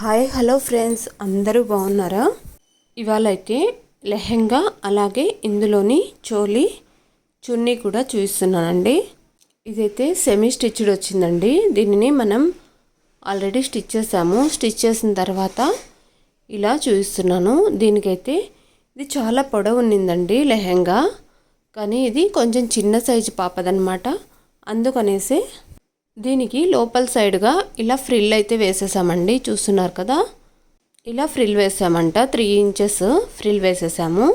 Hi hello friends, అందరూ బాగున్నారా? ఇవాళ అయితే లెహెంగా అలాగే ఇందులోని చోలీ చున్నీ కూడా చూపిస్తున్నానండి. ఇదైతే సెమీ స్టిచ్డ్ వచ్చిందండి. దీనిని మనం ఆల్రెడీ స్టిచ్ చేసాము. స్టిచ్ చేసిన తర్వాత ఇలా చూపిస్తున్నాను. దీనికైతే ఇది చాలా పొడవు ఉన్నిందండి లెహెంగా, కానీ ఇది కొంచెం చిన్న సైజు పాపదనమాట. అందుకనేసి దీనికి లోపల సైడ్గా ఇలా ఫ్రిల్ అయితే వేసేసామండి. చూస్తున్నారు కదా, ఇలా ఫ్రిల్ వేసామంట. 3 ఇంచెస్ ఫ్రిల్ వేసేసాము.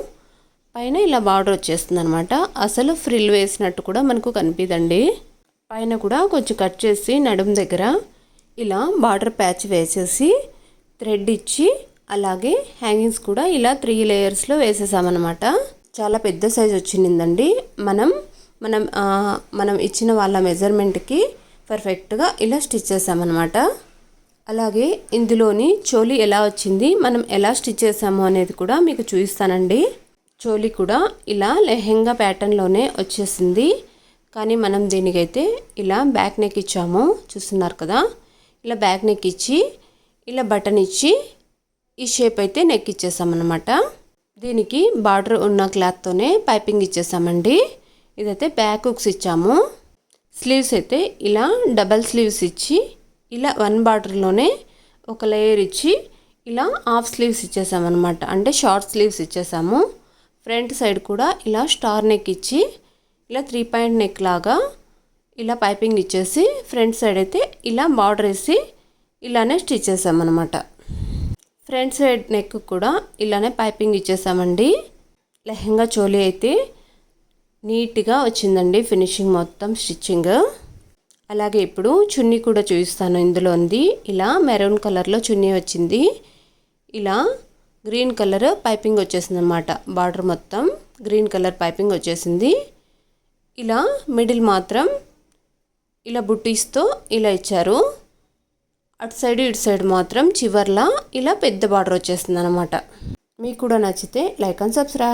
పైన ఇలా బార్డర్ వచ్చేస్తుంది అనమాట. అసలు ఫ్రిల్ వేసినట్టు కూడా మనకు కనిపిదండి. పైన కూడా కొంచెం కట్ చేసి నడుం దగ్గర ఇలా బార్డర్ ప్యాచ్ వేసేసి థ్రెడ్ ఇచ్చి అలాగే హ్యాంగింగ్స్ కూడా ఇలా 3 లేయర్స్లో వేసేసామన్నమాట. చాలా పెద్ద సైజ్ వచ్చిందండి. మనం ఇచ్చిన వాళ్ళ మెజర్మెంట్కి పర్ఫెక్ట్గా ఇలా స్టిచ్ చేసామన్నమాట. అలాగే ఇందులోని చోలీ ఎలా వచ్చింది, మనం ఎలా స్టిచ్ చేసాము అనేది కూడా మీకు చూపిస్తానండి. చోలీ కూడా ఇలా లెహెంగా ప్యాటర్న్లోనే వచ్చేసింది, కానీ మనం దీనికైతే ఇలా బ్యాక్ నెక్ ఇచ్చాము. చూస్తున్నారు కదా, ఇలా బ్యాక్ నెక్ ఇచ్చి ఇలా బటన్ ఇచ్చి ఈ షేప్ అయితే నెక్ ఇచ్చేసామన్నమాట. దీనికి బార్డర్ ఉన్న క్లాత్తోనే పైపింగ్ ఇచ్చేసామండి. ఇదైతే బ్యాక్ హుక్స్ ఇచ్చాము. స్లీవ్స్ అయితే ఇలా డబల్ స్లీవ్స్ ఇచ్చి ఇలా 1 బార్డర్లోనే ఒక లేయర్ ఇచ్చి ఇలా హాఫ్ స్లీవ్స్ ఇచ్చేసామన్నమాట. అంటే షార్ట్ స్లీవ్స్ ఇచ్చేసాము. ఫ్రంట్ సైడ్ కూడా ఇలా స్టార్ నెక్ ఇచ్చి ఇలా 3 పాయింట్ నెక్ లాగా ఇలా పైపింగ్ ఇచ్చేసి ఫ్రంట్ సైడ్ అయితే ఇలా బార్డర్ వేసి ఇలానే స్టిచ్ చేసామన్నమాట. ఫ్రంట్ సైడ్ నెక్ కూడా ఇలానే పైపింగ్ ఇచ్చేసామండి. లెహెంగా చోలీ అయితే నీట్గా వచ్చిందండి, ఫినిషింగ్ మొత్తం స్టిచ్చింగ్. అలాగే ఇప్పుడు చున్నీ కూడా చూపిస్తాను. ఇందులో ఉంది ఇలా మెరూన్ కలర్లో చున్నీ వచ్చింది. ఇలా గ్రీన్ కలర్ పైపింగ్ వచ్చేసింది అనమాట. బార్డర్ మొత్తం గ్రీన్ కలర్ పైపింగ్ వచ్చేసింది. ఇలా మిడిల్ మాత్రం ఇలా బుట్టీస్తో ఇలా ఇచ్చారు. అటు సైడ్ ఇటు సైడ్ మాత్రం చివర్లా ఇలా పెద్ద బార్డర్ వచ్చేస్తుంది అనమాట. మీకు కూడా నచ్చితే లైక్ అండ్ సబ్స్క్రైబ్.